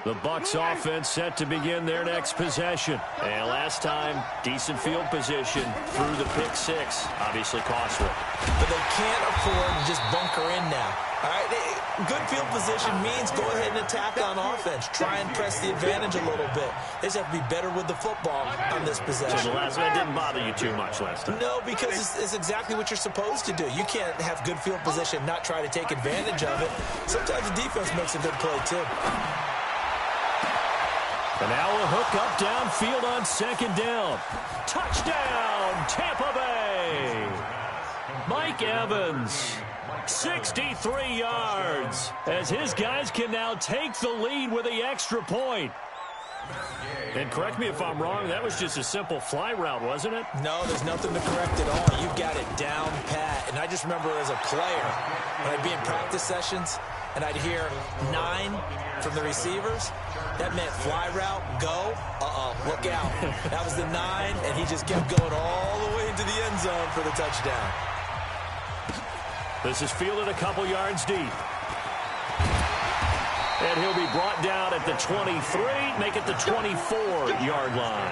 The Bucs offense set to begin their next possession. And last time, decent field position through the pick six. Obviously costly. But they can't afford to just bunker in now. All right, good field position means go ahead and attack on offense. Try and press the advantage a little bit. They just have to be better with the football on this possession. So the last one didn't bother you too much last time? No, because it's exactly what you're supposed to do. You can't have good field position, not try to take advantage of it. Sometimes the defense makes a good play, too. And now a hook up downfield on second down. Touchdown, Tampa Bay. Mike Evans, 63 yards, as his guys can now take the lead with the extra point. And correct me if I'm wrong, that was just a simple fly route, wasn't it? No, there's nothing to correct at all. You've got it down pat. And I just remember as a player, when I'd be in practice sessions, and I'd hear 9 from the receivers, that meant fly route, go, look out. That was the 9, and he just kept going all the way into the end zone for the touchdown. This is fielded a couple yards deep. And he'll be brought down at the 23, make it the 24-yard line.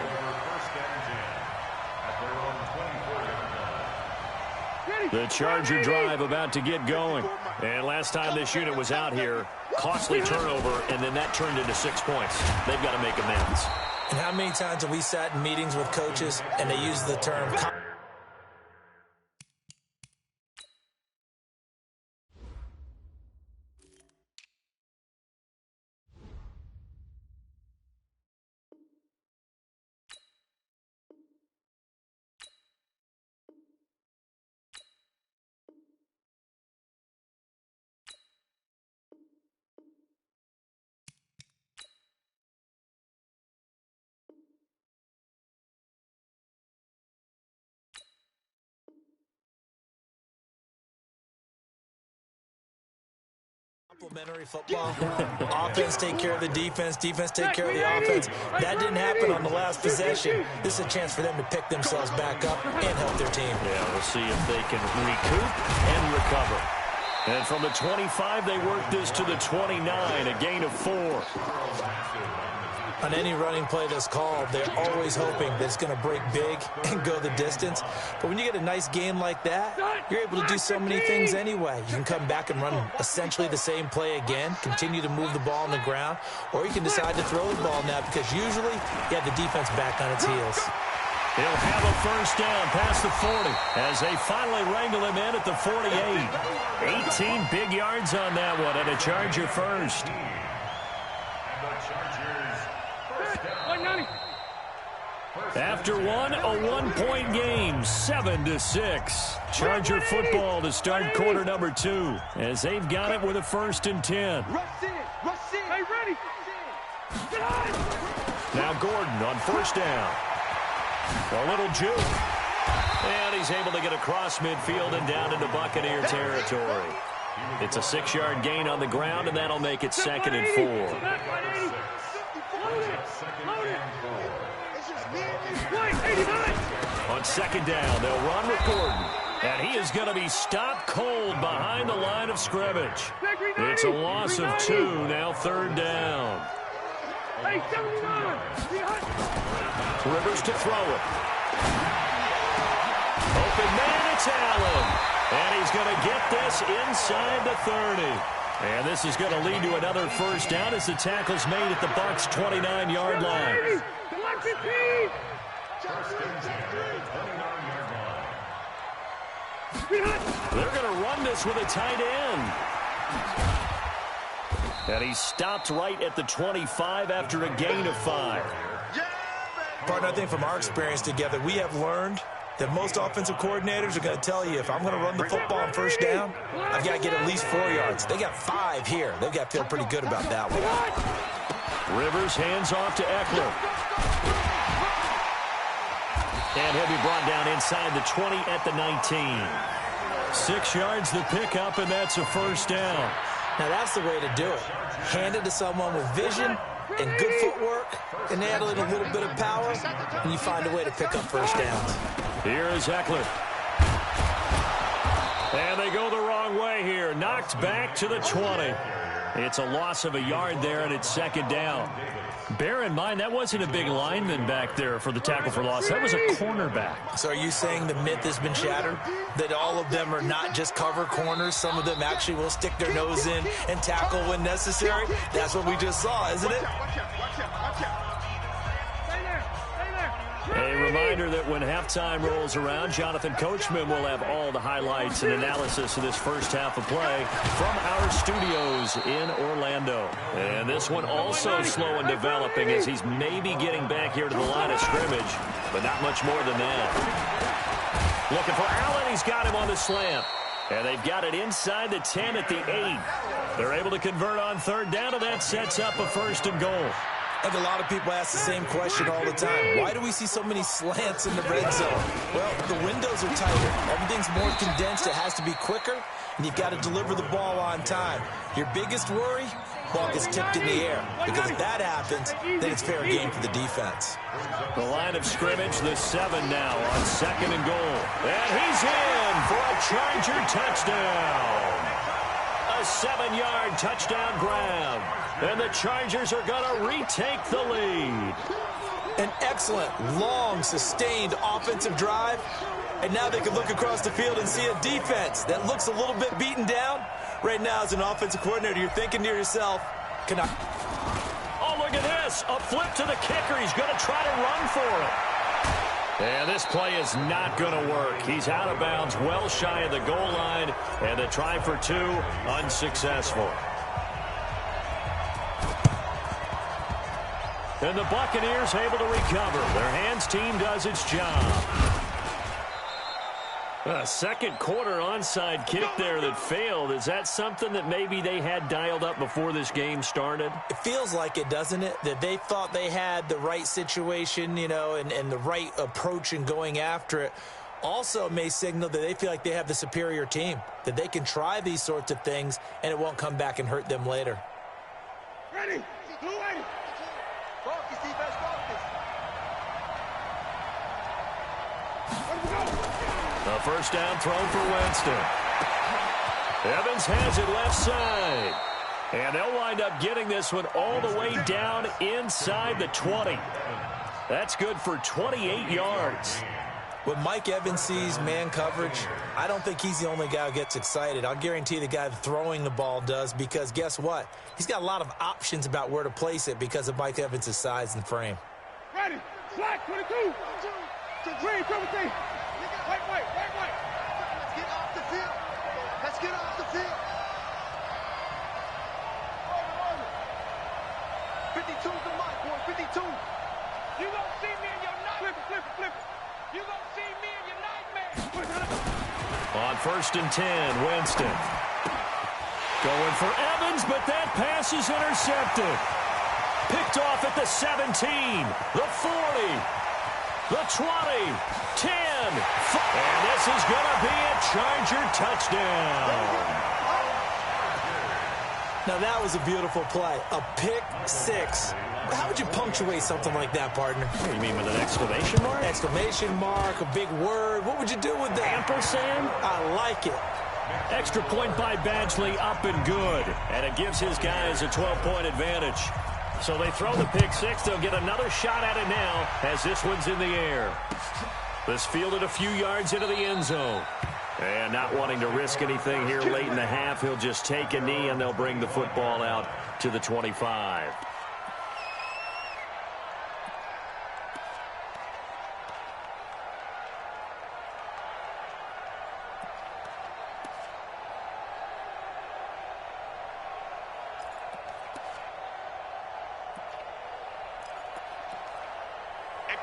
The Charger drive about to get going. And last time this unit was out here, costly turnover, and then that turned into 6 points. They've got to make amends. And how many times have we sat in meetings with coaches and they use the term complementary football? Offense take care of the defense, defense take care of the offense. That didn't happen on the last possession. This is a chance for them to pick themselves back up and help their team. Yeah, we'll see if they can recoup and recover. And from the 25, they work this to the 29, a gain of 4. On any running play that's called, they're always hoping that it's going to break big and go the distance. But when you get a nice game like that, you're able to do so many things anyway. You can come back and run essentially the same play again, continue to move the ball on the ground, or you can decide to throw the ball now because usually you have the defense back on its heels. He'll have a first down past the 40 as they finally wrangle him in at the 48. 18 big yards on that one and a Charger first. After one, a one-point game, 7-6. Charger football to start quarter number 2 as they've got it with a 1st and 10. Hey, ready. Now Gordon on first down. A little juke. And he's able to get across midfield and down into Buccaneer territory. It's a 6-yard gain on the ground, and that'll make it 2nd and 4. On second down, they'll run with Gordon. And he is going to be stopped cold behind the line of scrimmage. It's a loss of 2, now 3rd down. Rivers to throw it. Open man, it's Allen. And he's going to get this inside the 30. And this is going to lead to another first down as the tackle's made at the Bucs' 29-yard line. They're going to run this with a tight end. And he's stopped right at the 25 after a gain of 5. Partner, I think from our experience together, we have learned that most offensive coordinators are going to tell you, if I'm going to run the football on first down, I've got to get at least 4 yards. They got 5 here. They've got to feel pretty good about that one. Rivers hands off to Eckler. And he'll be brought down inside the 20 at the 19. 6 yards the pickup, and that's a first down. Now that's the way to do it. Hand it to someone with vision and good footwork, and add a little bit of power, and you find a way to pick up first downs. Here is Eckler. And they go the wrong way here. Knocked back to the 20. It's a loss of a yard there, and it's second down. Bear in mind, that wasn't a big lineman back there for the tackle for loss. That was a cornerback. So are you saying the myth has been shattered? That all of them are not just cover corners? Some of them actually will stick their nose in and tackle when necessary? That's what we just saw, isn't it? A reminder that when halftime rolls around, Jonathan Coachman will have all the highlights and analysis of this first half of play from our studios in Orlando. And this one also slow in developing as he's maybe getting back here to the line of scrimmage, but not much more than that. Looking for Allen. He's got him on the slant. And they've got it inside the 10 at the 8. They're able to convert on third down, and that sets up a first and goal. I think a lot of people ask the same question all the time. Why do we see so many slants in the red zone? Well, the windows are tighter. Everything's more condensed. It has to be quicker, and you've got to deliver the ball on time. Your biggest worry? Ball gets tipped in the air. Because if that happens, then it's fair game for the defense. The line of scrimmage, the 7 now on second and goal. And he's in for a Charger touchdown. A 7-yard touchdown grab. And the Chargers are going to retake the lead. An excellent, long, sustained offensive drive. And now they can look across the field and see a defense that looks a little bit beaten down. Right now, as an offensive coordinator, you're thinking to yourself, can I... Oh, look at this. A flip to the kicker. He's going to try to run for it. And this play is not going to work. He's out of bounds, well shy of the goal line. And the try for 2, unsuccessful. And the Buccaneers able to recover. Their hands team does its job. A second quarter onside kick there that failed. Is that something that maybe they had dialed up before this game started? It feels like it, doesn't it? That they thought they had the right situation, you know, and the right approach in going after it. Also may signal that they feel like they have the superior team, that they can try these sorts of things and it won't come back and hurt them later. Ready? Ready? Focus, defense, focus. A first down throw for Winston. Evans has it left side. And they'll wind up getting this one all the way down inside the 20. That's good for 28 yards. When Mike Evans sees man coverage, I don't think he's the only guy who gets excited. I'll guarantee the guy throwing the ball does, because guess what? He's got a lot of options about where to place it because of Mike Evans' size and frame. Ready? Slack, 22. Green, double team. Right. Let's get off the field. Let's get off the field. 52's the mark, boy. 52. You gonna see me in your nightmare. Flip it. You gonna see me in your nightmare. On first and 10, Winston. Going for Evans, but that pass is intercepted. Picked off at the 17, the 40, the 20, 10. And this is going to be a Charger touchdown. Now that was a beautiful play. A pick six. How would you punctuate something like that, partner? What do you mean, with an exclamation mark? Exclamation mark, a big word. What would you do with that? Ampersand? I like it. Extra point by Badgley, up and good. And it gives his guys a 12-point advantage. So they throw the pick six. They'll get another shot at it now as this one's in the air. This fielded a few yards into the end zone. And not wanting to risk anything here late in the half, he'll just take a knee and they'll bring the football out to the 25.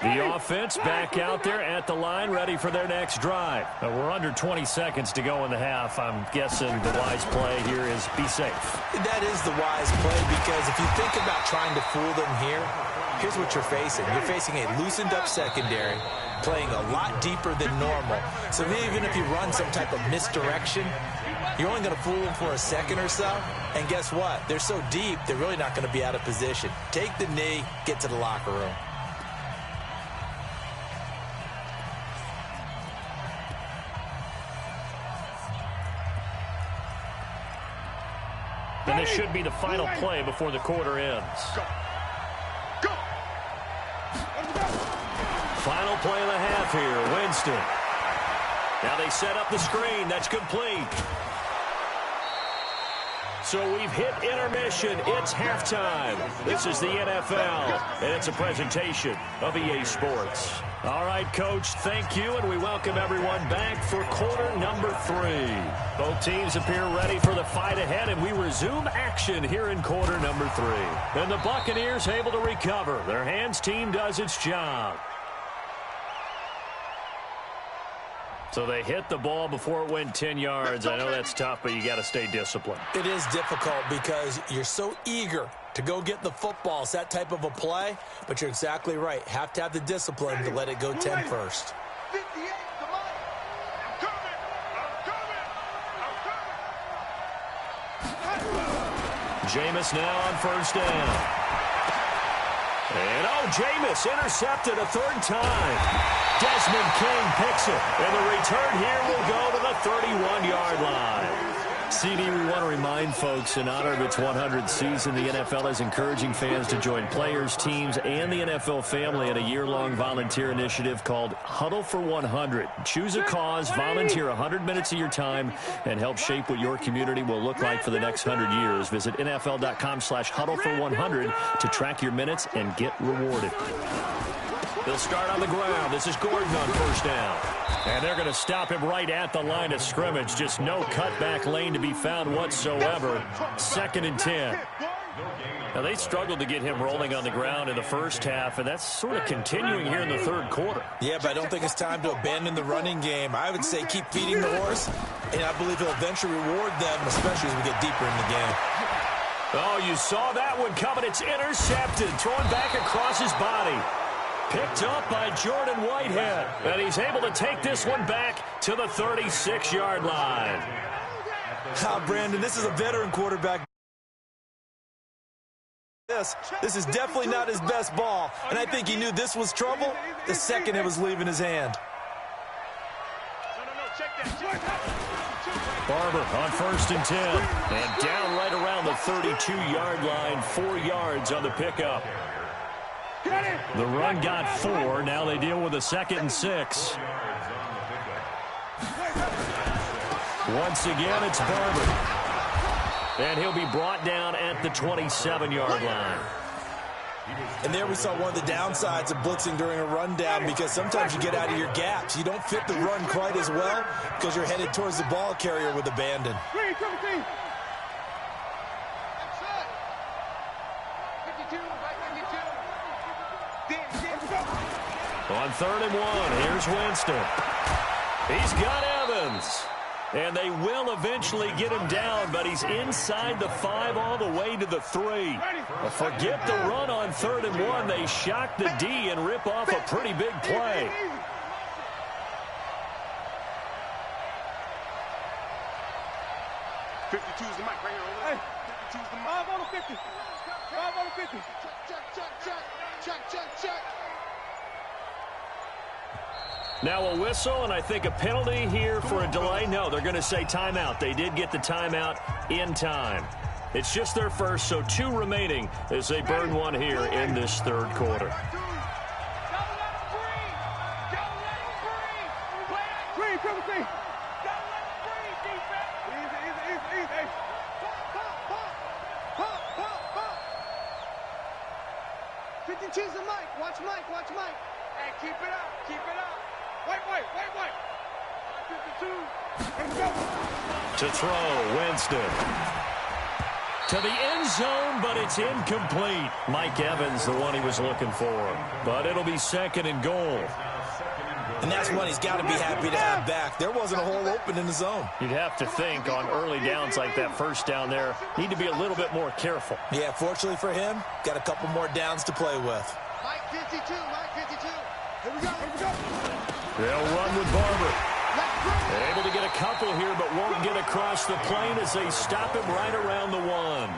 The offense back out there at the line, ready for their next drive. We're under 20 seconds to go in the half. I'm guessing the wise play here is be safe. That is the wise play, because if you think about trying to fool them here, here's what you're facing. You're facing a loosened up secondary, playing a lot deeper than normal. So even if you run some type of misdirection, you're only going to fool them for a second or so. And guess what? They're so deep, they're really not going to be out of position. Take the knee, get to the locker room. And this should be the final play before the quarter ends. Go. Final play of the half here, Winston. Now they set up the screen. That's complete. So we've hit intermission. It's halftime. This is the NFL, and it's a presentation of EA Sports. All right, Coach, thank you, and we welcome everyone back for quarter number 3. Both teams appear ready for the fight ahead, and we resume action here in quarter number 3. And the Buccaneers able to recover. Their hands team does its job. So they hit the ball before it went 10 yards. I know that's tough, but you got to stay disciplined. It is difficult because you're so eager to go get the football. It's that type of a play, but you're exactly right. Have to have the discipline to let it go 10 first. 58, come on. I'm coming. Jameis now on first down. And, Jameis intercepted a third time. Desmond King picks it, and the return here will go to the 31-yard line. CD, we want to remind folks, in honor of its 100th season, the NFL is encouraging fans to join players, teams, and the NFL family in a year-long volunteer initiative called Huddle for 100. Choose a cause, volunteer 100 minutes of your time, and help shape what your community will look like for the next 100 years. Visit NFL.com/huddle for 100 to track your minutes and get rewarded. They'll start on the ground. This is Gordon on first down. And they're going to stop him right at the line of scrimmage. Just no cutback lane to be found whatsoever. 2nd and 10. Now, they struggled to get him rolling on the ground in the first half, and that's sort of continuing here in the third quarter. Yeah, but I don't think it's time to abandon the running game. I would say keep feeding the horse, and I believe he'll eventually reward them, especially as we get deeper in the game. Oh, you saw that one coming. It's intercepted. Thrown back across his body. Picked up by Jordan Whitehead. And he's able to take this one back to the 36-yard line. Brandon, this is a veteran quarterback. This is definitely not his best ball. And I think he knew this was trouble the second it was leaving his hand. Barber on 1st and 10. And down right around the 32-yard line. 4 yards on the pickup. The run got 4. Now they deal with a 2nd and 6. Once again, it's Barber. And he'll be brought down at the 27-yard line. And there we saw one of the downsides of blitzing during a rundown, because sometimes you get out of your gaps. You don't fit the run quite as well because you're headed towards the ball carrier with abandon. On 3rd and 1, here's Winston. He's got Evans. And they will eventually get him down, but he's inside the 5 all the way to the 3. Forget the run on 3rd and 1. They shock the D and rip off a pretty big play. Fifty-two's the mic right here. Hey, 52's the mic. 5 on the 50. 5 on the 50. Check. Now a whistle, and I think a penalty here for a delay. No, they're going to say timeout. They did get the timeout in time. It's just their first, so 2 remaining as they burn one here in this third quarter. Choose the mic. Watch Mike. Hey, keep it up. White. 52. To throw, Winston. To the end zone, but it's incomplete. Mike Evans, the one he was looking for. But it'll be 2nd and goal. And that's one he's got to be happy to have back. There wasn't a hole open in the zone. You'd have to think on early downs like that first down there, need to be a little bit more careful. Yeah, fortunately for him, got a couple more downs to play with. Mike 52. Here we go. They'll run with Barber. They're able to get a couple here, but won't get across the plane as they stop him right around the 1.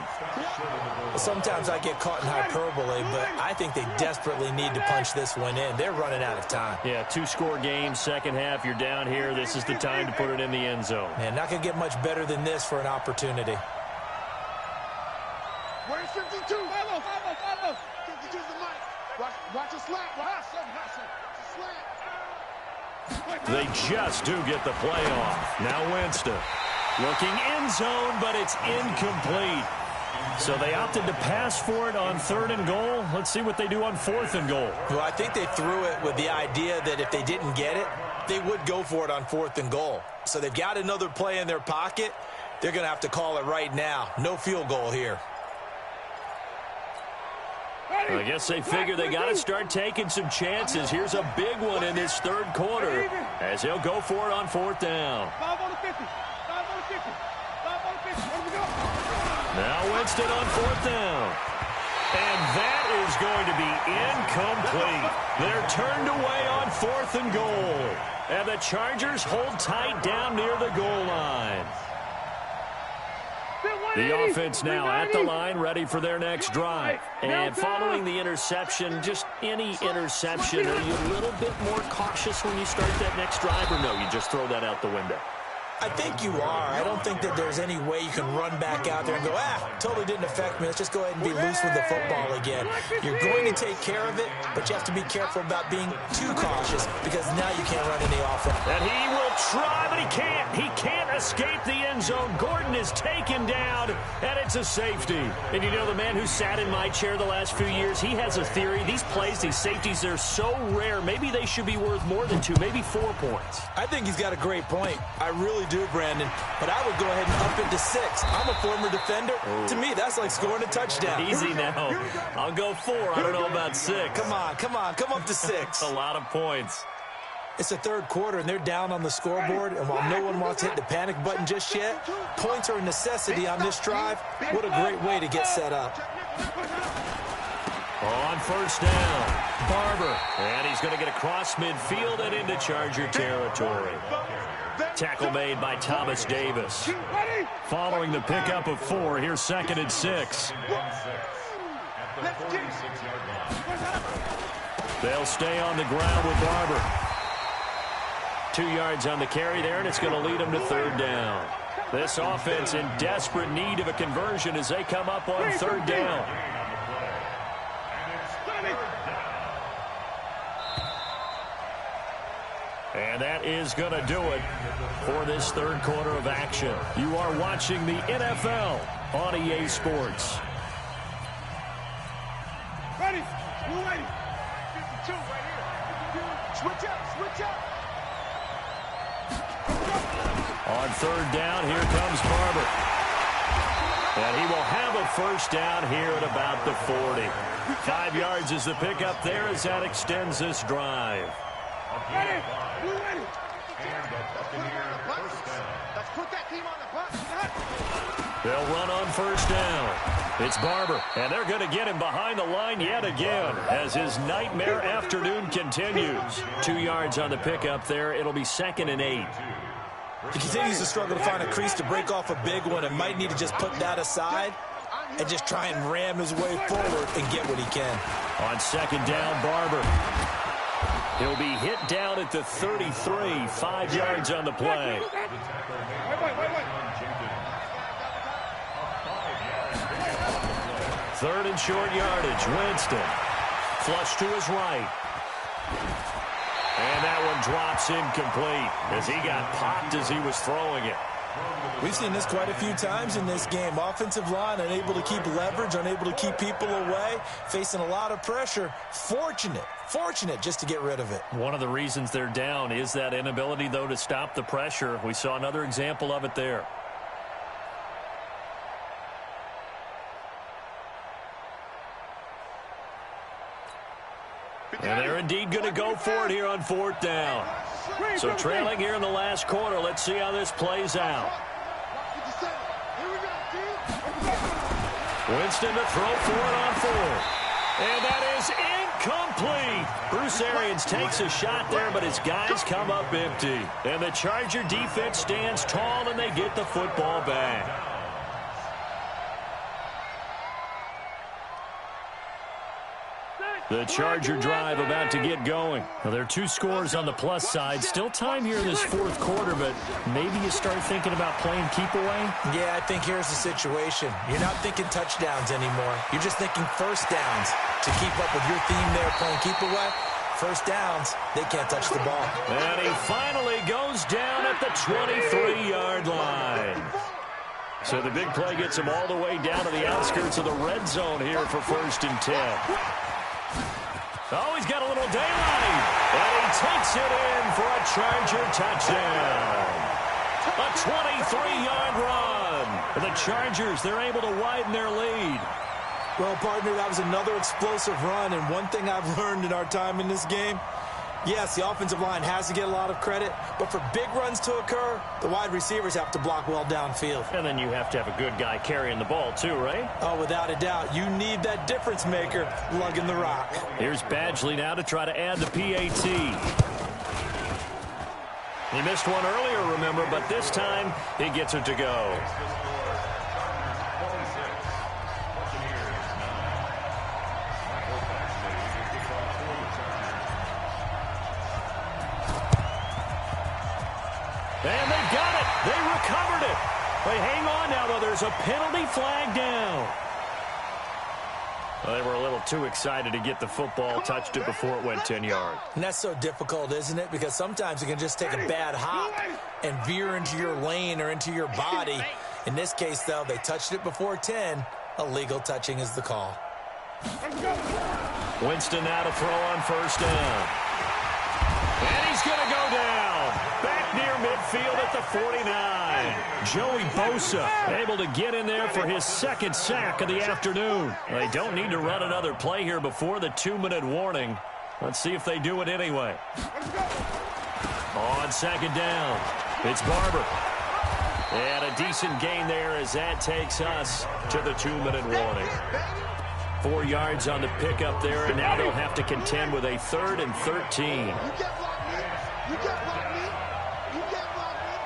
Sometimes I get caught in hyperbole, but I think they desperately need to punch this one in. They're running out of time. Yeah, 2-score game, second half, you're down here. This is the time to put it in the end zone. Man, not going to get much better than this for an opportunity. Where's 52? Follow. 52's the mic. Watch a slap. Watch a slap. They just do get the play off. Now Winston looking end zone, but it's incomplete. So they opted to pass for it on 3rd and goal. Let's see what they do on 4th and goal. Well, I think they threw it with the idea that if they didn't get it, they would go for it on 4th and goal. So they've got another play in their pocket. They're going to have to call it right now. No field goal here. I guess they figure they got to start taking some chances. Here's a big one in this 3rd quarter as he'll go for it on 4th down. 5 on the 50. 5 on the 50. 5 on the 50. Where we go? Now Winston on 4th down. And that is going to be incomplete. They're turned away on 4th and goal. And the Chargers hold tight down near the goal line. The offense now at the line, ready for their next drive. And following the interception, just any interception, are you a little bit more cautious when you start that next drive, or no, you just throw that out the window? I think you are. I don't think that there's any way you can run back out there and go, totally didn't affect me. Let's just go ahead and be loose with the football again. You're going to take care of it, but you have to be careful about being too cautious because now you can't run any offense. And he will try, but he can't. He can't escape the end zone. Gordon is taken down, and it's a safety. And you know, the man who sat in my chair the last few years, he has a theory. These plays, these safeties, they're so rare. Maybe they should be worth more than 2, maybe 4 points. I think he's got a great point. I really do, Brandon, but I would go ahead and up it to 6. I'm a former defender. Oh. To me, that's like scoring a touchdown. Easy now. I'll go 4. I don't know about 6. Come on. Come up to 6. A lot of points. It's the 3rd quarter, and they're down on the scoreboard, and while no one wants to hit the panic button just yet, points are a necessity on this drive. What a great way to get set up. On 1st down, Barber, and he's going to get across midfield and into Charger territory. Tackle made by Thomas Davis. Following the pickup of 4, here's 2nd and 6. They'll stay on the ground with Barber. 2 yards on the carry there, and it's going to lead them to 3rd down. This offense in desperate need of a conversion as they come up on 3rd down. And that is going to do it for this 3rd quarter of action. You are watching the NFL on EA Sports. Ready? You ready? 52 right here. Switch up. On 3rd down, here comes Barber. And he will have a 1st down here at about the 40. 5 yards is the pickup there as that extends this drive. Ready? You ready? Let's put that team on the bus. They'll run on 1st down. It's Barber, and they're going to get him behind the line yet again as his nightmare afternoon continues. 2 yards on the pickup there. It'll be 2nd and 8. He continues to struggle to find a crease to break off a big one and might need to just put that aside and just try and ram his way forward and get what he can. On 2nd down, Barber. He'll be hit down at the 33, 5 yards on the play. Wait. 3rd and short yardage, Winston. Flush to his right. And that one drops incomplete as he got popped as he was throwing it. We've seen this quite a few times in this game. Offensive line unable to keep leverage, unable to keep people away, facing a lot of pressure. Fortunate just to get rid of it. One of the reasons they're down is that inability, though, to stop the pressure. We saw another example of it there. And they're indeed going to go for it here on 4th down. So trailing here in the last quarter. Let's see how this plays out. Winston to throw for it on 4th. And that is incomplete. Bruce Arians takes a shot there, but his guys come up empty. And the Charger defense stands tall, and they get the football back. The Charger drive about to get going. Well, there are 2 scores on the plus side. Still time here in this fourth quarter, but maybe you start thinking about playing keep away? Yeah, I think here's the situation. You're not thinking touchdowns anymore. You're just thinking first downs. To keep up with your theme there playing keep away, first downs, they can't touch the ball. And he finally goes down at the 23-yard line. So the big play gets him all the way down to the outskirts of the red zone here for 1st and 10. Oh, he's got a little daylight. And he takes it in for a Charger touchdown. A 23-yard run. And the Chargers, they're able to widen their lead. Well, partner, that was another explosive run, and one thing I've learned in our time in this game, yes, the offensive line has to get a lot of credit, but for big runs to occur, the wide receivers have to block well downfield. And then you have to have a good guy carrying the ball too, right? Oh, without a doubt. You need that difference maker lugging the rock. Here's Badgley now to try to add the PAT. He missed one earlier, remember, but this time he gets it to go. And they got it. They recovered it. But hang on now, though. There's a penalty flag down. Well, they were a little too excited to get the football, touched it before it went 10 yards. And that's so difficult, isn't it? Because sometimes you can just take a bad hop and veer into your lane or into your body. In this case, though, they touched it before 10. Illegal touching is the call. Winston now to throw on 1st down. And he's going to go down. Back near midfield at the 49. Joey Bosa able to get in there for his 2nd sack of the afternoon. They don't need to run another play here before the 2-minute warning. Let's see if they do it anyway. On 2nd down, it's Barber. And a decent gain there as that takes us to the 2-minute warning. 4 yards on the pickup there, and now they'll have to contend with a 3rd and 13. You can't block me. You can't block me. You can't block me.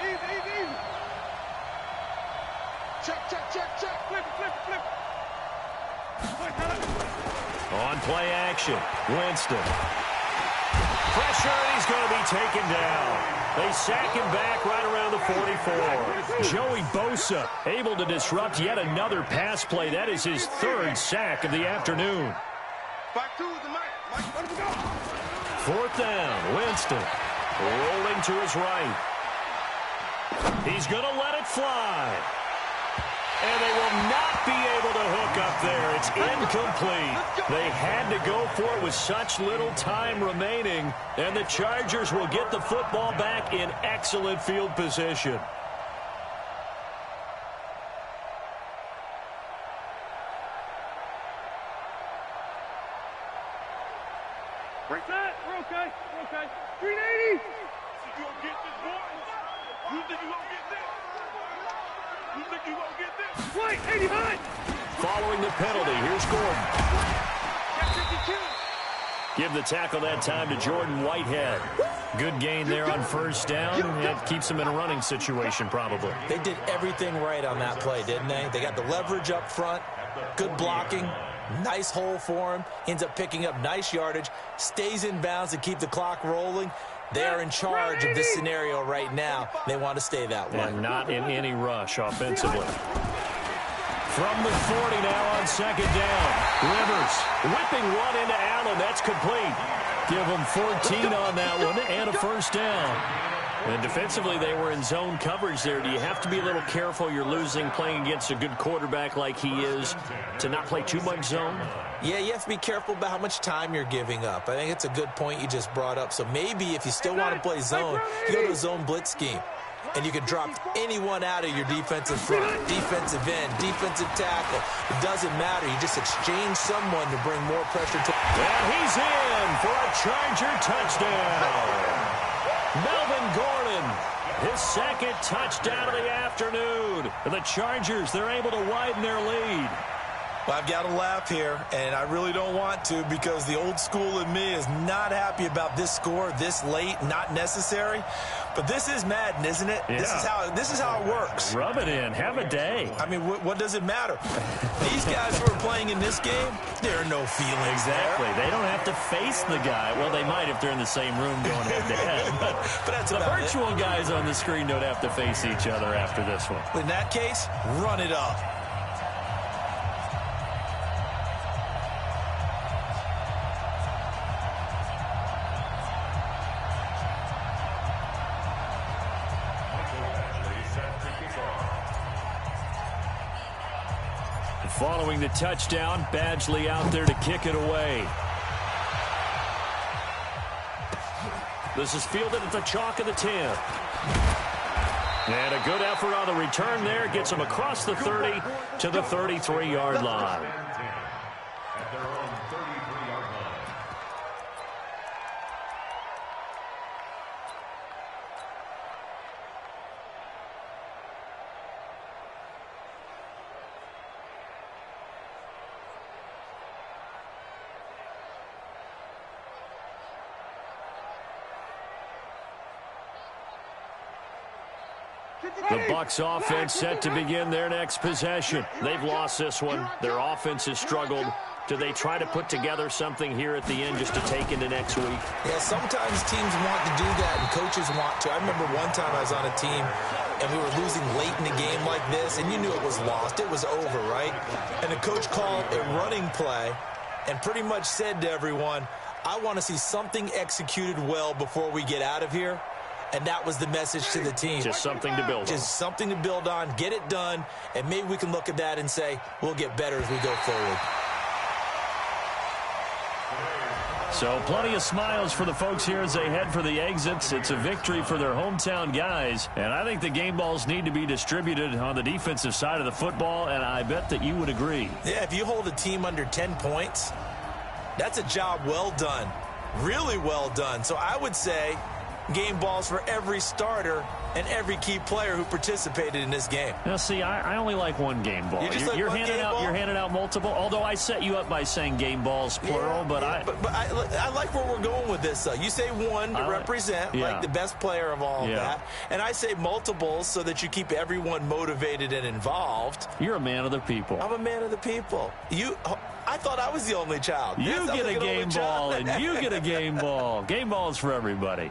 Easy, easy, easy. Check, check, check, check. Flip, flip, flip. On play action, Winston. Pressure, and he's going to be taken down. They sack him back right around the 44. Joey Bosa able to disrupt yet another pass play. That is his 3rd sack of the afternoon. Back to the Mike. Mike, let him go. 4th down, Winston rolling to his right. He's going to let it fly. And they will not be able to hook up there. It's incomplete. They had to go for it with such little time remaining. And the Chargers will get the football back in excellent field position. Break that. We're okay. We're okay. 380. You gonna get this, boy? You think you gonna get this? You think you gonna get this? Wait, 89. Following the penalty, here's Gordon. Give the tackle that time to Jordan Whitehead. Good gain there on 1st down. It keeps them in a running situation, probably. They did everything right on that play, didn't they? They got the leverage up front, good blocking, nice hole for him, ends up picking up nice yardage, stays in bounds to keep the clock rolling. They are in charge of this scenario right now. They want to stay that way. And not in any rush offensively. From the 40 now on 2nd down. Rivers whipping one into Allen. That's complete. Give them 14 on that one and a 1st down. And defensively, they were in zone coverage there. Do you have to be a little careful? You're losing playing against a good quarterback like he is to not play too much zone? Yeah, you have to be careful about how much time you're giving up. I think it's a good point you just brought up. So maybe if you still want to play zone, you go to a zone blitz scheme. And you can drop anyone out of your defensive front, defensive end, defensive tackle. It doesn't matter. You just exchange someone to bring more pressure to. And he's in for a Charger touchdown. Melvin Gordon, his 2nd touchdown of the afternoon. And the Chargers, they're able to widen their lead. Well, I've got to laugh here, and I really don't want to because the old school in me is not happy about this score this late, not necessary. But this is Madden, isn't it? Yeah. This is how it works. Rub it in. Have a day. I mean, what does it matter? These guys who are playing in this game, there are no feelings Exactly. there. They don't have to face the guy. Well, they might if they're in the same room going head-to-head. But that's the about virtual it. guys on the screen don't have to face each other after this one. In that case, run it up. Following the touchdown, Badgley out there to kick it away. This is fielded at the chalk of the 10. And a good effort on the return there. Gets him across the 30 to the 33-yard line. The Bucs offense set to begin their next possession. They've lost this one. Their offense has struggled. Do they try to put together something here at the end just to take into next week? Yeah, sometimes teams want to do that and coaches want to. I remember one time I was on a team and we were losing late in a game like this, and you knew it was lost. It was over, right? And the coach called a running play and pretty much said to everyone, I want to see something executed well before we get out of here. And that was the message to the team. Just something to build on. Just something to build on, get it done, and maybe we can look at that and say, we'll get better as we go forward. So plenty of smiles for the folks here as they head for the exits. It's a victory for their hometown guys. And I think the game balls need to be distributed on the defensive side of the football, and I bet that you would agree. Yeah, if you hold a team under 10 points, that's a job well done. Really well done. So I would say game balls for every starter and every key player who participated in this game. Now, see, I only like one game ball. You're handing out multiple. Although I set you up by saying game balls plural, but I like where we're going with this. You say one to represent like the best player of all of that, and I say multiples so that you keep everyone motivated and involved. You're a man of the people. I'm a man of the people. I thought I was the only child. You get a game ball, and you get a game ball. Game balls for everybody.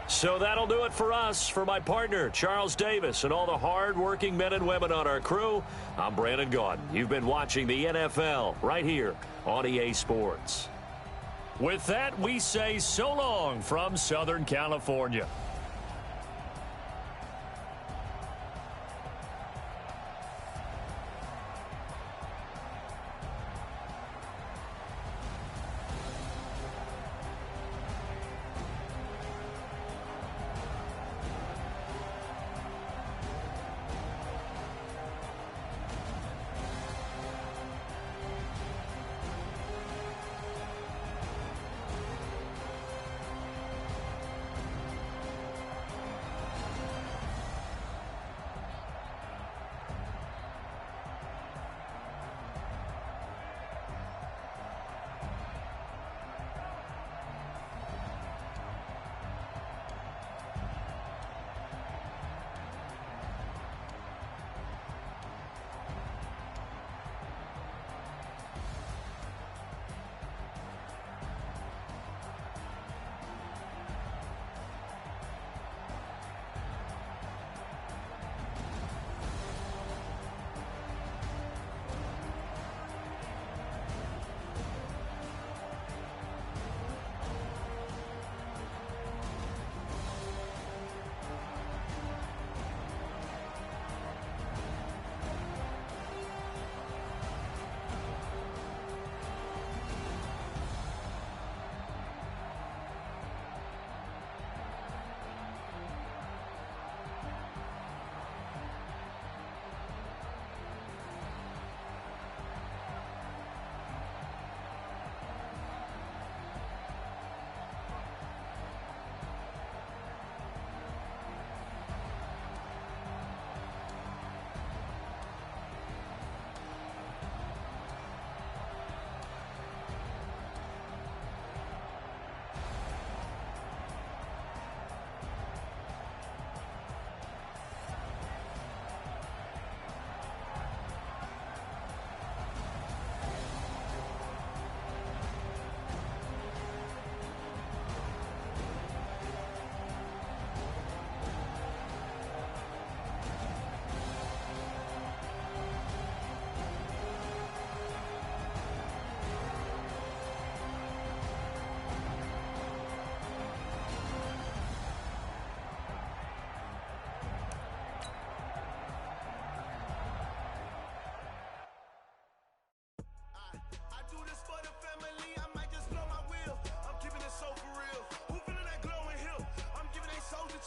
So that'll do it for us. For my partner, Charles Davis, and all the hard-working men and women on our crew, I'm Brandon Gaudin. You've been watching the NFL right here on EA Sports. With that, we say so long from Southern California.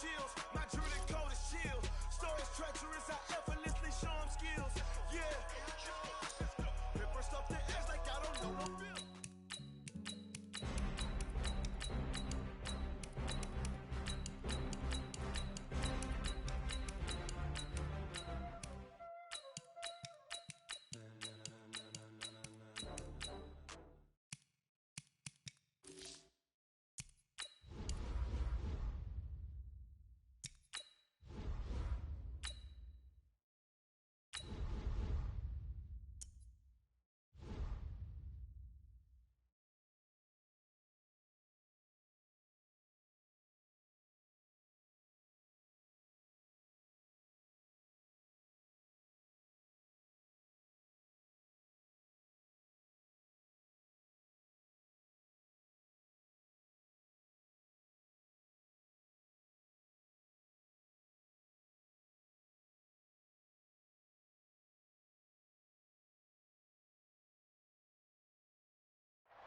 chills. My druid code is chill. Stories treacherous, I effortlessly show them skills. Yeah. Ripper stuff the edge like I don't know no feel.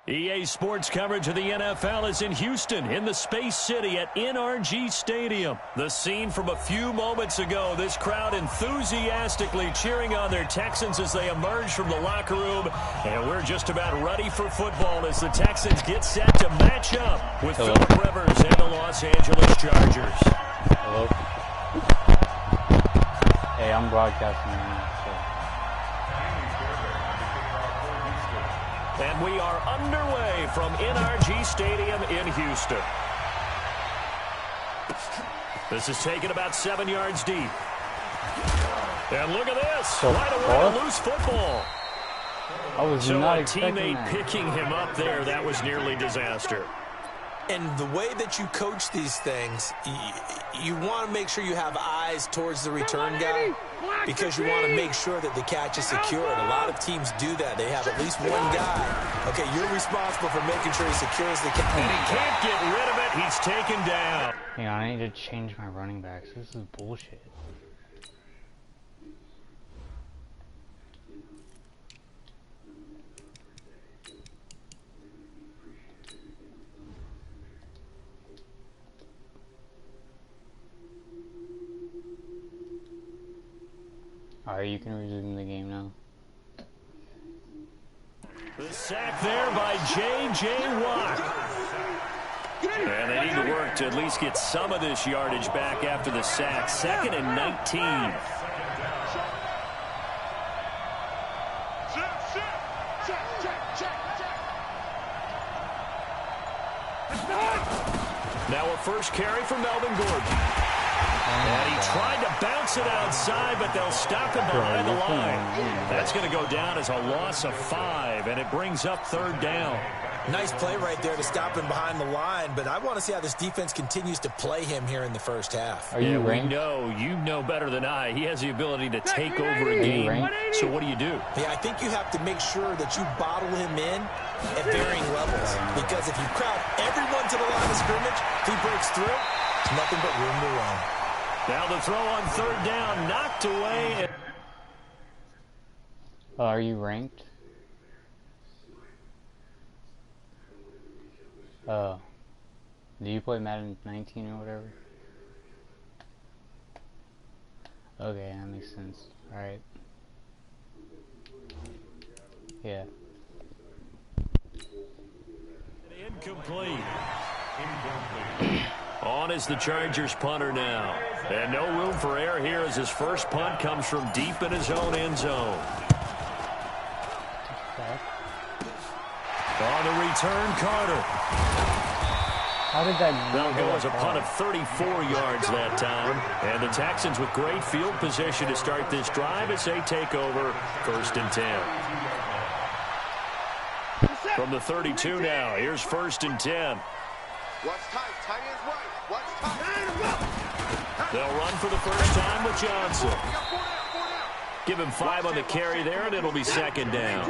EA Sports coverage of the NFL is in Houston, in the Space City at NRG Stadium. The scene from a few moments ago, this crowd enthusiastically cheering on their Texans as they emerge from the locker room. And we're just about ready for football as the Texans get set to match up with Philip Rivers and the Los Angeles Chargers. Hello. Hey, I'm broadcasting right now. And we are underway from NRG Stadium in Houston. This is taken about 7 yards deep. And look at this. Right away, a loose football. I was So not a expecting teammate that. picking him up there, that was nearly disaster. And the way that you coach these things, you want to make sure you have eyes towards the return guy because you want to make sure that the catch is secured. A lot of teams do that. They have at least one guy. Okay, you're responsible for making sure he secures the catch. And he can't get rid of it. He's taken down. Hang on, I need to change my running backs. This is bullshit. Alright, you can resume the game now. The sack there by J.J. Watt. And they need to work to at least get some of this yardage back after the sack. 2nd and 19. Now a first carry for Melvin Gordon. And he tried to bounce it outside, but they'll stop him behind the line. That's going to go down as a loss of 5, and it brings up 3rd down. Nice play right there to stop him behind the line, but I want to see how this defense continues to play him here in the first half. Are you ranked? You know better than I. He has the ability to take over a game. So what do you do? Yeah, I think you have to make sure that you bottle him in at varying levels, because if you crowd everyone to the line of scrimmage, if he breaks through, there's nothing but room to run. Now the throw on 3rd down, knocked away. Are you ranked? Do you play Madden 19 or whatever? Okay, that makes sense. Alright. Yeah. Incomplete. On is the Chargers punter now. And no room for error here as his first punt comes from deep in his own end zone. On the return, Carter. How did that That'll go as a punt of 34 yards that time. And the Texans with great field position to start this drive as they take over 1st and 10. From the 32 now, here's 1st and 10. Watch tight. Tight ends right. Watch tight. They'll run for the first time with Johnson. Give him 5 on the carry there, and it'll be 2nd down.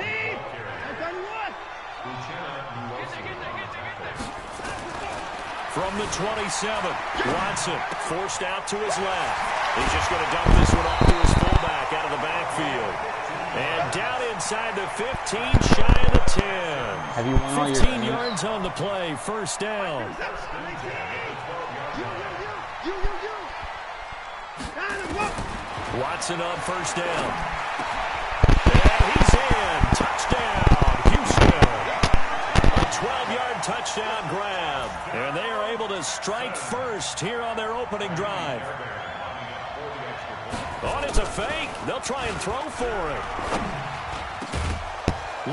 From the 27, Watson forced out to his left. He's just going to dump this one off to his fullback out of the backfield. And down inside the 15, shy of the 10. Have you won all your 15 games? yards on the play, 1st down. Watson on first down. And he's in. Touchdown, Houston. A 12-yard touchdown grab. And they are able to strike first here on their opening drive. Oh, it's a fake. They'll try and throw for it.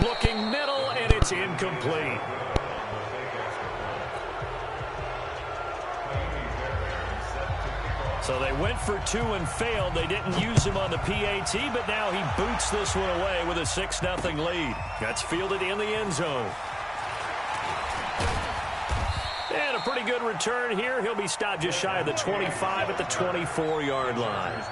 Looking middle, and it's incomplete. So they went for 2 and failed. They didn't use him on the PAT, but now he boots this one away with a 6-0 lead. That's fielded in the end zone. And a pretty good return here. He'll be stopped just shy of the 25 at the 24-yard line.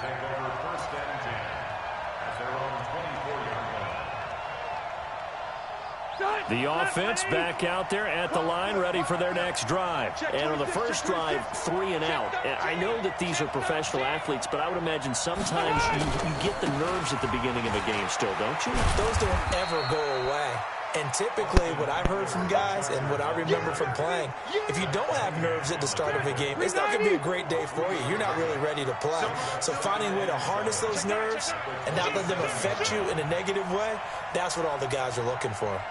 The offense back out there at the line, ready for their next drive. And on the first drive, 3 and out. I know that these are professional athletes, but I would imagine sometimes you get the nerves at the beginning of a game still, don't you? Those don't ever go away. And typically, what I've heard from guys and what I remember from playing, if you don't have nerves at the start of a game, it's not going to be a great day for you. You're not really ready to play. So finding a way to harness those nerves and not let them affect you in a negative way, that's what all the guys are looking for.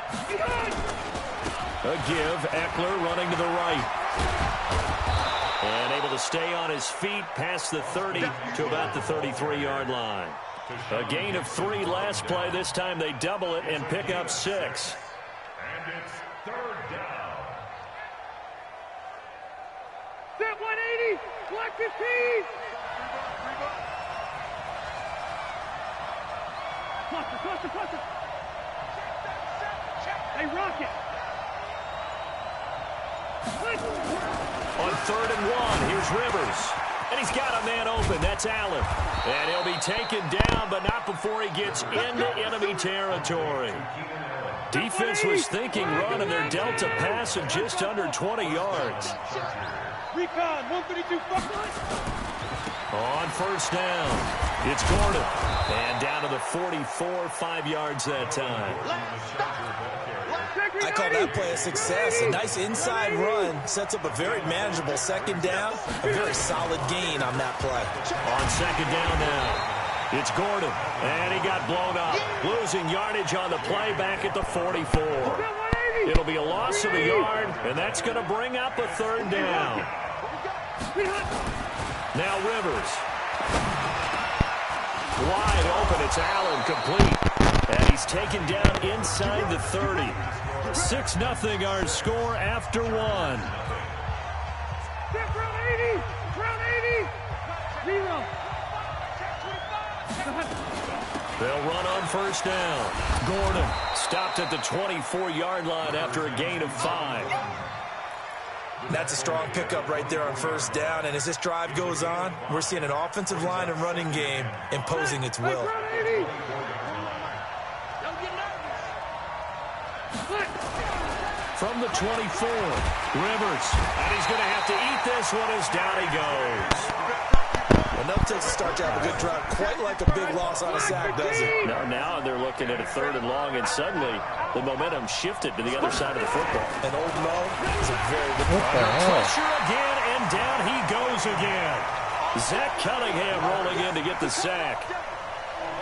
A give, Eckler running to the right. And able to stay on his feet past the 30 to about the 33-yard line. A gain of 3 last play. This time they double it and pick up 6. And it's 3rd down. Set 180, block 15. Cluster. Hey, Rocket. On 3rd and 1, here's Rivers. And he's got a man open. That's Allen. And he'll be taken down, but not before he gets into enemy territory. Defense was thinking run, and they're dealt a pass of just under 20 yards. Recon, 132, On first down, it's Gordon. And down to the 44, 5 yards that time. I call that play a success. A nice inside run sets up a very manageable 2nd down. A very solid gain on that play. On 2nd down now, it's Gordon. And he got blown up. Losing yardage on the play back at the 44. It'll be a loss of a yard, and that's going to bring up a 3rd down. Now Rivers. Wide open, it's Allen, complete. And he's taken down inside the 30. 6-0 our score after 1. Round 80, round 80, 0. They'll run on first down. Gordon stopped at the 24-yard line after a gain of 5. That's a strong pickup right there on first down. And as this drive goes on, we're seeing an offensive line and running game imposing its will. From the 24, Rivers. And he's going to have to eat this one as down he goes. Enough takes a start to have a good drive. Quite like a big loss on a sack, does it? No, now they're looking at a 3rd and long, and suddenly the momentum shifted to the other side of the football. And Old Mo is a very good pressure again, and down he goes again. Zach Cunningham rolling in to get the sack.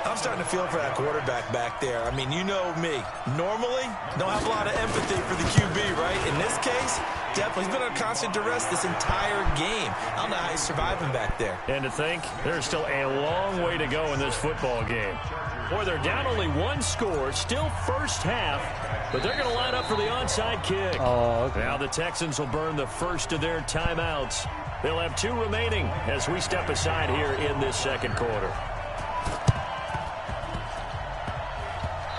I'm starting to feel for that quarterback back there. I mean, you know me. Normally, don't have a lot of empathy for the QB, right? In this case, definitely. He's been under constant duress this entire game. I don't know how he's surviving back there. And to think, there's still a long way to go in this football game. Boy, they're down only 1 score, still first half, but they're going to line up for the onside kick. Oh, okay. Now the Texans will burn the first of their timeouts. They'll have 2 remaining as we step aside here in this 2nd quarter.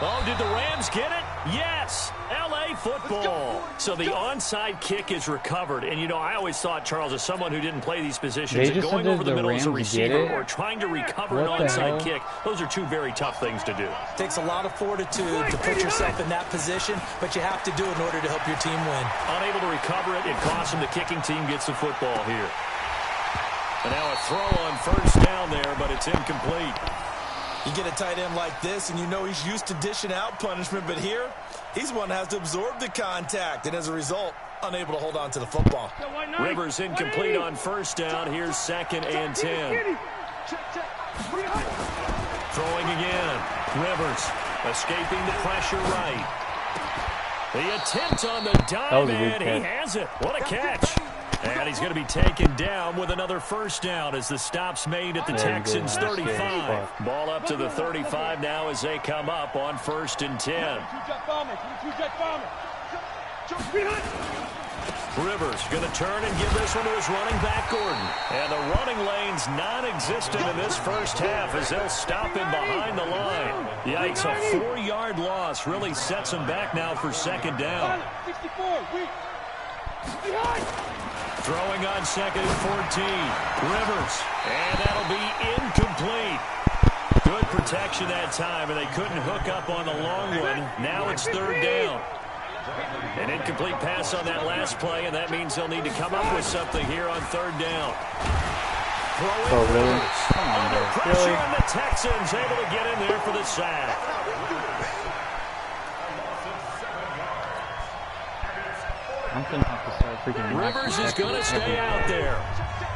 Oh, did the Rams get it? Yes! L.A. football. So the onside kick is recovered. And, you know, I always thought, Charles, as someone who didn't play these positions, that going over the middle as a receiver or trying to recover an onside kick, those are 2 very tough things to do. It takes a lot of fortitude to put yourself in that position, but you have to do it in order to help your team win. Unable to recover it, it costs them. The kicking team gets the football here. And now a throw on first down there, but it's incomplete. You get a tight end like this, and you know he's used to dishing out punishment, but here, he's one that has to absorb the contact, and as a result, unable to hold on to the football. Rivers incomplete on first down. Here's 2nd and 10. Throwing again. Rivers escaping the pressure right. The attempt on the dive, and he has it. What a catch. And he's going to be taken down with another first down as the stop's made at the Texans' 35. Ball up to the 35 now as they come up on 1st and 10. Rivers going to turn and give this one to his running back, Gordon. And the running lane's non-existent in this first half as they'll stop him behind the line. Yikes, a 4-yard loss really sets him back now for 2nd down. Throwing on 2nd and 14. Rivers. And that'll be incomplete. Good protection that time, and they couldn't hook up on the long one. Now it's 3rd down. An incomplete pass on that last play, and that means they'll need to come up with something here on 3rd down. Oh, really? Come on, Under bro. pressure, Really? and the Texans able to get in there for the sack. I'm going to have to start freaking... Rivers is going to stay out there.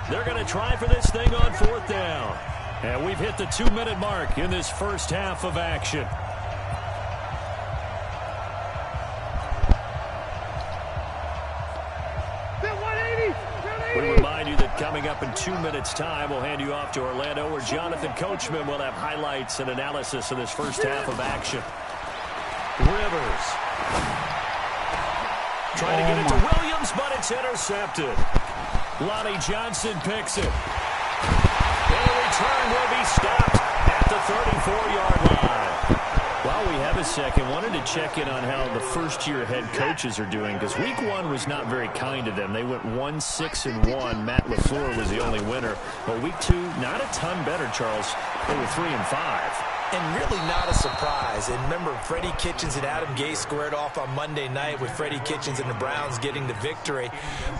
They're going to try for this thing on 4th down. And we've hit the 2-minute mark in this first half of action. We remind you that coming up in 2 minutes' time, we'll hand you off to Orlando, where Jonathan Coachman will have highlights and analysis of this first half of action. Rivers. Trying to get it to Williams, but it's intercepted. Lonnie Johnson picks it. And the return will be stopped at the 34-yard line. While we have a second, wanted to check in on how the first-year head coaches are doing, because week 1 was not very kind to them. They went 1-6-1. Matt LaFleur was the only winner. But week 2, not a ton better, Charles. They were 3-5. And really not a surprise. And remember, Freddie Kitchens and Adam Gase squared off on Monday night with Freddie Kitchens and the Browns getting the victory.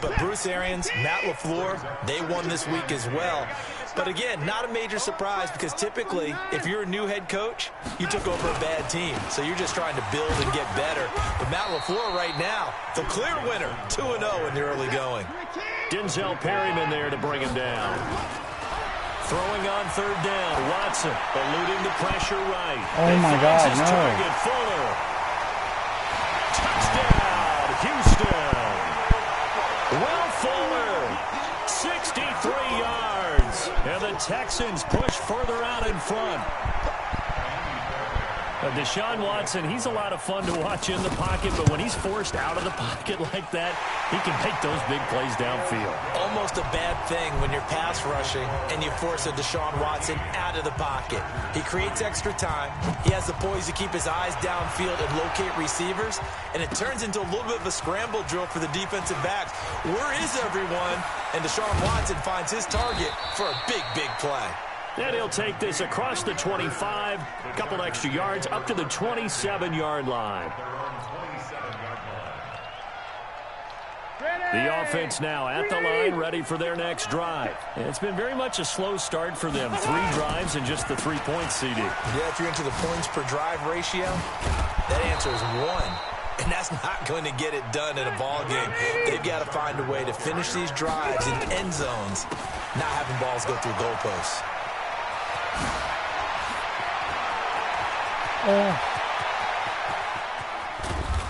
But Bruce Arians, Matt LaFleur, they won this week as well. But again, not a major surprise, because typically, if you're a new head coach, you took over a bad team. So you're just trying to build and get better. But Matt LaFleur right now, the clear winner, 2-0 in the early going. Denzel Perryman there to bring him down. Throwing on 3rd down. Watson eluding the pressure right. Oh, my God, his no. target, Fuller. Touchdown, Houston. Will Fuller, 63 yards. And the Texans push further out in front. Deshaun Watson, he's a lot of fun to watch in the pocket, but when he's forced out of the pocket like that, he can make those big plays downfield. Almost a bad thing when you're pass rushing and you force a Deshaun Watson out of the pocket. He creates extra time. He has the poise to keep his eyes downfield and locate receivers, and it turns into a little bit of a scramble drill for the defensive backs. Where is everyone? And Deshaun Watson finds his target for a big, big play. And he'll take this across the 25, a couple extra yards, up to the 27-yard line. The offense now at the line, ready for their next drive. It's been very much a slow start for them. 3 drives and just the 3 points, CD. Yeah, if you're into the points per drive ratio, that answer is 1. And that's not going to get it done in a ball game. They've got to find a way to finish these drives in end zones, not having balls go through goalposts.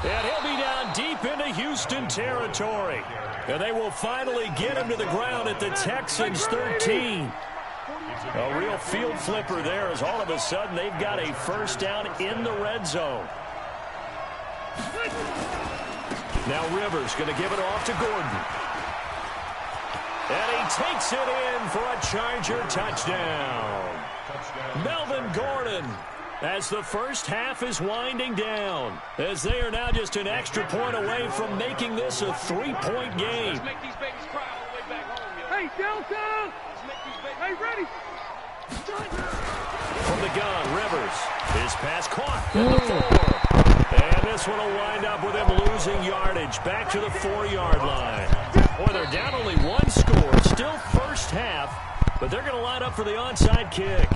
And he'll be down deep into Houston territory. And they will finally get him to the ground at the Texans' 13. A real field flipper there, as all of a sudden they've got a first down in the red zone. Now Rivers going to give it off to Gordon. And he takes it in for a Charger touchdown. Melvin Gordon, as the first half is winding down, as they are now just an extra point away from making this a 3-point game. Hey, downtown! Hey, ready! From the gun, Rivers. His pass caught at the 4. And this one will wind up with him losing yardage back to the 4-yard line. Boy, they're down only 1 score. Still first half, but they're going to line up for the onside kick.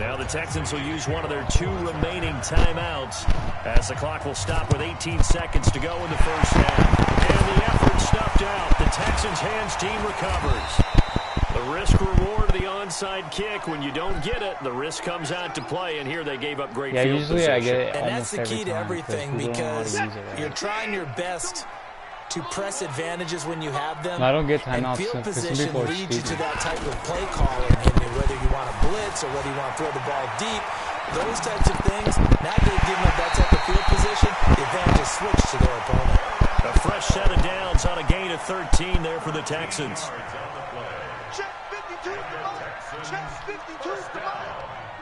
Now the Texans will use one of their 2 remaining timeouts, as the clock will stop with 18 seconds to go in the first half. And the effort snuffed out. The Texans' hands team recovers. The The risk-reward of the onside kick. When you don't get it, the risk comes out to play, and here they gave up great field usually position. I get it And that's almost the every key to time everything, people don't know how to because use it right. you're trying your best to press advantages when you have them. I don't get and timeouts field because some position people are leads you to stupid. that type of play calling, and whether you want to blitz or whether you want to throw the ball deep, those types of things. Now they've given up that type of field position, the advantage is switched to their opponent. A fresh set of downs on a gain of 13 there for the Texans. Check 52, come on. Check 52, come on.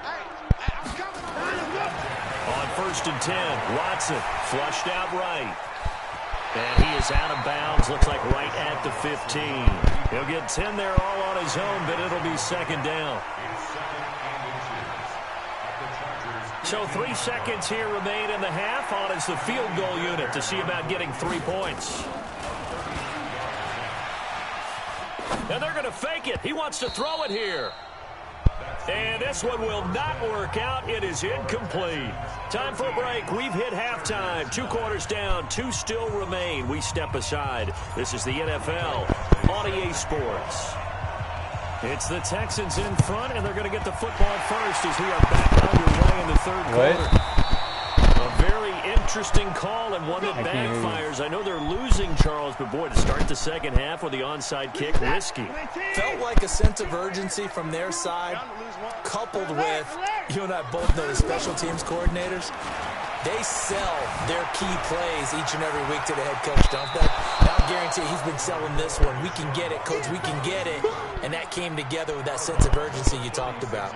Hey, I'm coming. On 1st and 10, Watson flushed out right. And he is out of bounds, looks like right at the 15. He'll get 10 there all on his own, but it'll be 2nd down. So 3 seconds here remain in the half. On is the field goal unit to see about getting 3 points. And they're going to fake it. He wants to throw it here. And this one will not work out. It is incomplete. Time for a break. We've hit halftime. 2 quarters down. 2 still remain. We step aside. This is the NFL on EA Sports. It's the Texans in front, and they're going to get the football first as we are back underway in the 3rd quarter. A very interesting call and one that backfires. I know they're losing, Charles, but boy, to start the 2nd half with the onside kick, risky. Felt like a sense of urgency from their side, coupled with, you and I both know the special teams coordinators, they sell their key plays each and every week to the head coach, don't they? And I'll guarantee he's been selling this one. We can get it, coach, we can get it. And that came together with that sense of urgency you talked about.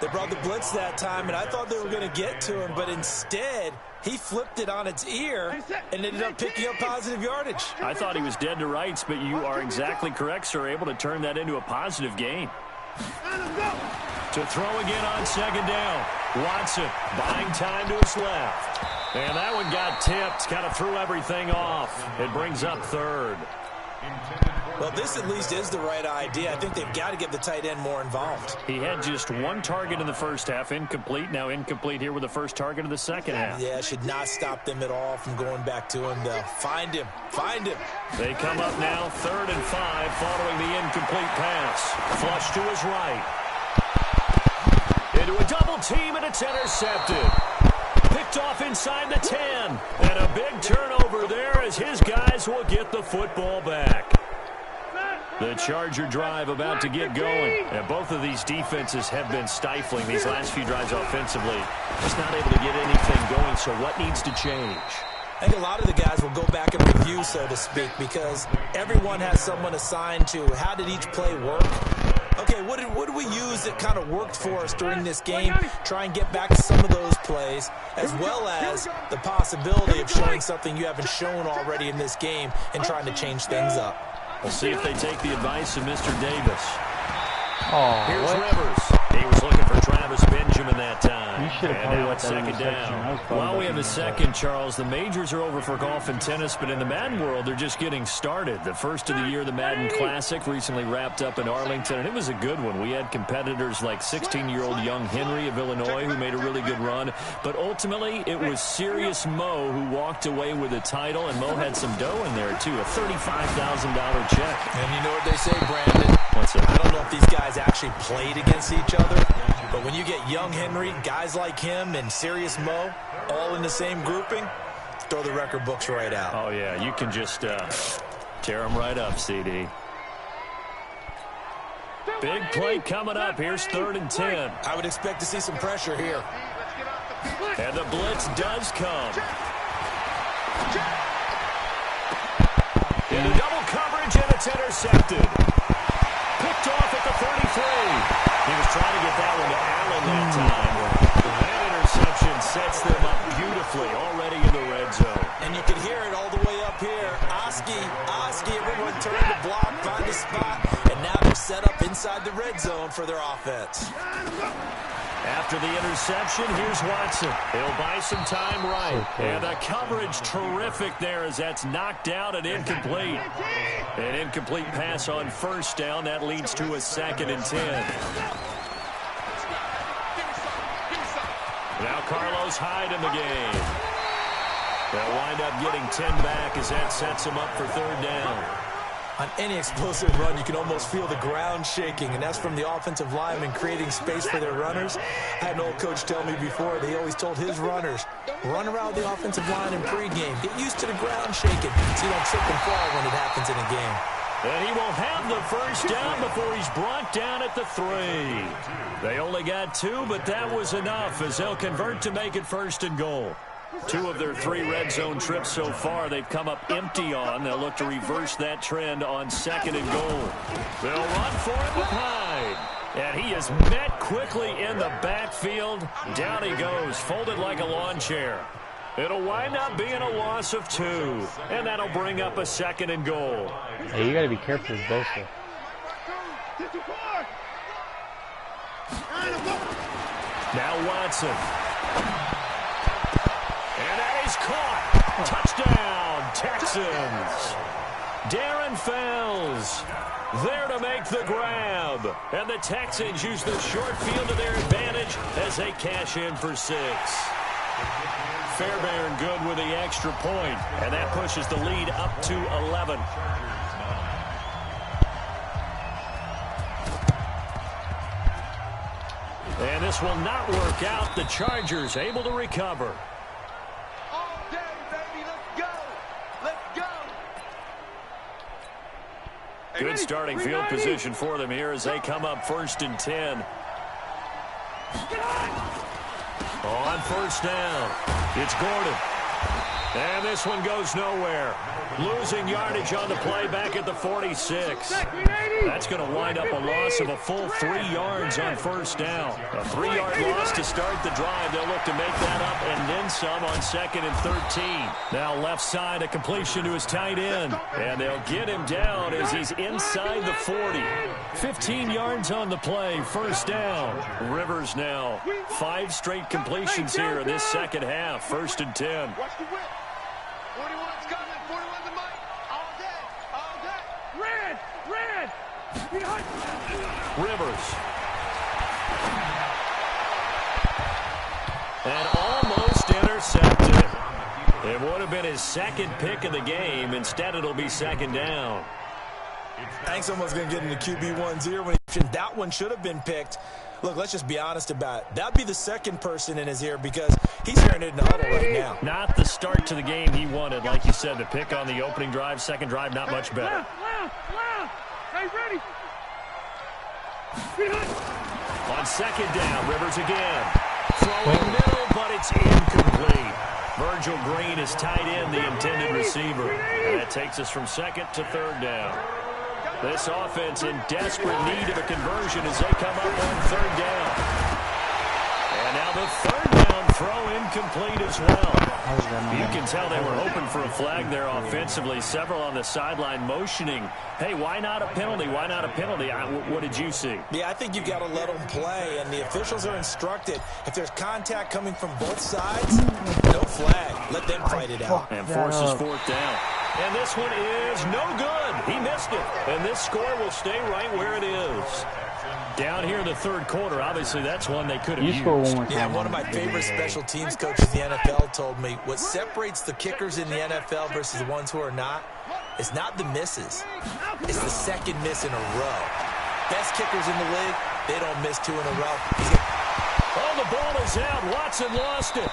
They brought the blitz that time, and I thought they were going to get to him, but instead, he flipped it on its ear and ended up picking up positive yardage. I thought he was dead to rights, but you are exactly correct, sir, able to turn that into a positive gain. To throw again on 2nd down. Watson buying time to his left. And that one got tipped, kind of threw everything off. It brings up 3rd. Well, this at least is the right idea. I think they've got to get the tight end more involved. He had just 1 target in the 1st half, incomplete. Now incomplete here with the 1st target of the 2nd half. Yeah, should not stop them at all from going back to him, though. Find him. Find him. They come up now 3rd and 5 following the incomplete pass. Flush to his right. Into a double team, and it's intercepted. Picked off inside the 10. And a big turnover there as his guys will get the football back. The Charger drive about to get going. And both of these defenses have been stifling these last few drives offensively. Just not able to get anything going, so what needs to change? I think a lot of the guys will go back and review, so to speak, because everyone has someone assigned to how did each play work. Okay, what did we use that kind of worked for us during this game? Try and get back to some of those plays, as well as the possibility of showing something you haven't shown already in this game and trying to change things up. We'll see if they take the advice of Mr. Davis. Oh, Here's what? Rivers. He was looking for Travis Benjamin that time. You should have And probably now got it's that 2nd interception. I down. was probably Well, we have a looking at that. second, Charles. The majors are over for golf and tennis, but in the Madden world, they're just getting started. The first of the year, the Madden Classic, recently wrapped up in Arlington, and it was a good one. We had competitors like 16-year-old young Henry of Illinois who made a really good run, but ultimately it was Serious Mo who walked away with the title, and Mo had some dough in there too, a $35,000 check. And you know what they say, Brandon? What's that? I don't know if these guys actually played against each other, but when you get young Henry, guys like him, and Serious Mo all in the same grouping, throw the record books right out. Oh, yeah, you can just tear them right up, CD. Big play coming up. Here's 3rd and 10. I would expect to see some pressure here. And the blitz does come. Into double coverage, and it's intercepted. Picked off at the 33. He was trying to get that one to Allen that time. That interception sets them up beautifully already in the red zone. And you can hear it all the way up here. Oski, everyone turned to block, find a spot, and now they're set up inside the red zone for their offense. After the interception, here's Watson. He'll buy some time right. And the coverage terrific there as that's knocked out and incomplete. An incomplete pass on 1st down. That leads to a 2nd and 10. Now Carlos Hyde in the game. They'll wind up getting 10 back as that sets him up for 3rd down. On any explosive run, you can almost feel the ground shaking, and that's from the offensive linemen creating space for their runners. I had an old coach tell me before that he always told his runners, run around the offensive line in pregame. Get used to the ground shaking so you don't trip and fall when it happens in a game. And he will have the first down before he's brought down at the 3. They only got 2, but that was enough as they'll convert to make it 1st and goal. 2 of their 3 red zone trips so far they've come up empty on. They'll look to reverse that trend on 2nd and goal. They'll run for it with Hyde. And he is met quickly in the backfield. Down he goes, folded like a lawn chair. It'll wind up being a loss of 2. And that'll bring up a 2nd and goal. Hey, you got to be careful with Bosa. Now Watson. And that is caught. Touchdown, Texans. Darren Fells there to make the grab. And the Texans use the short field to their advantage as they cash in for 6. Fairbairn good with the extra point, and that pushes the lead up to 11. And this will not work out. The Chargers able to recover. All day, baby. Let's go. Let's go. Good starting field position for them here as they come up 1st and 10. On 1st down, it's Gordon. And this one goes nowhere. Losing yardage on the play back at the 46. That's going to wind up a loss of a full 3 yards on 1st down. A 3-yard loss to start the drive. They'll look to make that up and then some on 2nd and 13. Now left side, a completion to his tight end. And they'll get him down as he's inside the 40. 15 yards on the play, 1st down. Rivers now 5 straight completions here in this second half. 1st and 10. Watch the whip. 41's coming. 41's the mic. All day. All day. Red! Red! Rivers. And almost intercepted. It would have been his 2nd pick of the game. Instead, it'll be 2nd down. I think someone's going to get into QB1's ear when that one should have been picked. Look, let's just be honest about it. That would be the 2nd person in his ear because he's hearing it in the huddle right now. Not the start to the game he wanted. Like you said, the pick on the opening drive, 2nd drive, not much better. Loud! Hey, ready! On 2nd down, Rivers again. Throwing middle, but it's incomplete. Virgil Green is tied in, the intended receiver. And that takes us from 2nd to 3rd down. This offense in desperate need of a conversion as they come up on 3rd down. And now the 3rd down throw incomplete as well. You can tell they were hoping for a flag there offensively. Several on the sideline motioning, hey, why not a penalty? Why not a penalty? What did you see? Yeah, I think you've got to let them play, and the officials are instructed. If there's contact coming from both sides, no flag. Let them fight it out. And forces 4th down. And this one is no good. He missed it. And this score will stay right where it is. Down here in the 3rd quarter, obviously that's one they could have used. Score one more time. Yeah, one of my favorite special teams coaches in the NFL told me what separates the kickers in the NFL versus the ones who are not is not the misses. It's the 2nd miss in a row. Best kickers in the league, they don't miss 2 in a row. Oh, the ball is out. Watson lost it.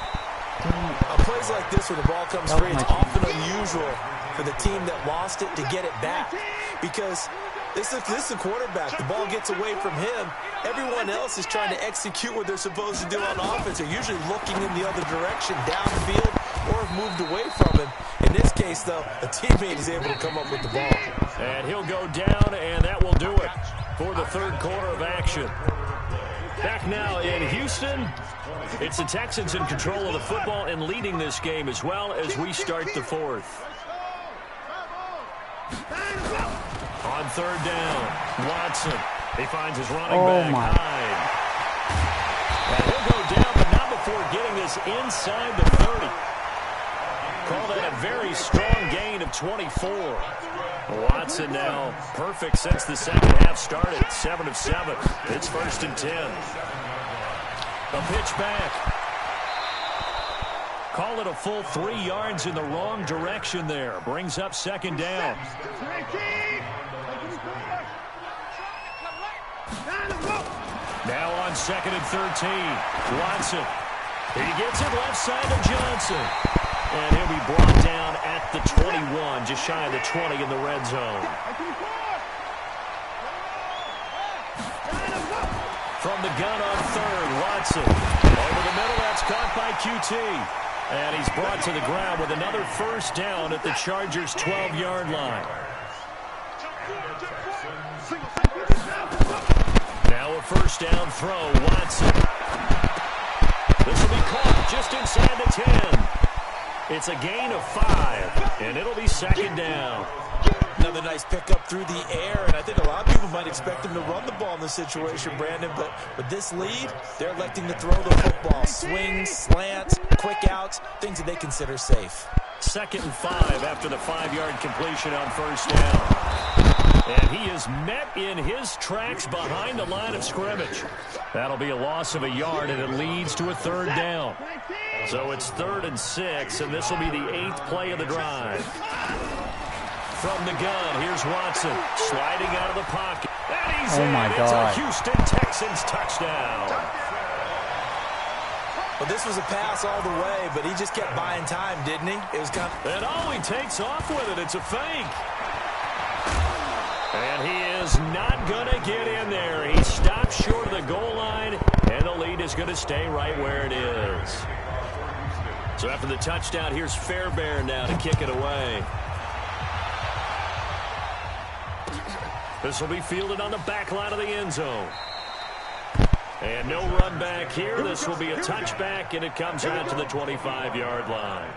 On plays like this where the ball comes free, it's often unusual for the team that lost it to get it back because this is a quarterback. The ball gets away from him. Everyone else is trying to execute what they're supposed to do on offense. They're usually looking in the other direction, downfield, or have moved away from him. In this case, though, a teammate is able to come up with the ball. And he'll go down, and that will do it for the 3rd quarter of action. Back now in Houston, it's the Texans in control of the football and leading this game as well as we start the 4th. On 3rd down, Watson. He finds his running back, Hyde. And he'll go down, but not before getting this inside the 30. Call that a very strong gain of 24. Watson now perfect since the 2nd half started. 7 of 7. It's 1st and 10. A pitch back. Call it a full 3 yards in the wrong direction there. Brings up 2nd down. Now on 2nd and 13. Watson. He gets it left side to Johnson. And he'll be brought down at the 21, just shy of the 20 in the red zone. From the gun on 3rd, Watson. Over the middle, that's caught by QT. And he's brought to the ground with another first down at the Chargers' 12-yard line. Now a first down throw, Watson. This will be caught just inside the 10. It's a gain of 5, and it'll be 2nd down. Another nice pickup through the air, and I think a lot of people might expect him to run the ball in this situation, Brandon, but with this lead, they're electing to throw the football. Swings, slants, quick outs, things that they consider safe. 2nd and 5 after the 5-yard completion on first down. And he is met in his tracks behind the line of scrimmage. That'll be a loss of a yard, and it leads to a 3rd down. So it's 3rd and 6, and this will be the 8th play of the drive. From the gun, here's Watson, sliding out of the pocket. And he's in. It's a Houston Texans touchdown. Well, this was a pass all the way, but he just kept buying time, didn't he? It was kind of... And he takes off with it. It's a fake. And he is not going to get in there. He stops short of the goal line, and the lead is going to stay right where it is. So after the touchdown, here's Fairbairn now to kick it away. This will be fielded on the back line of the end zone. And no run back here. This will be a touchback, and it comes out to the 25-yard line.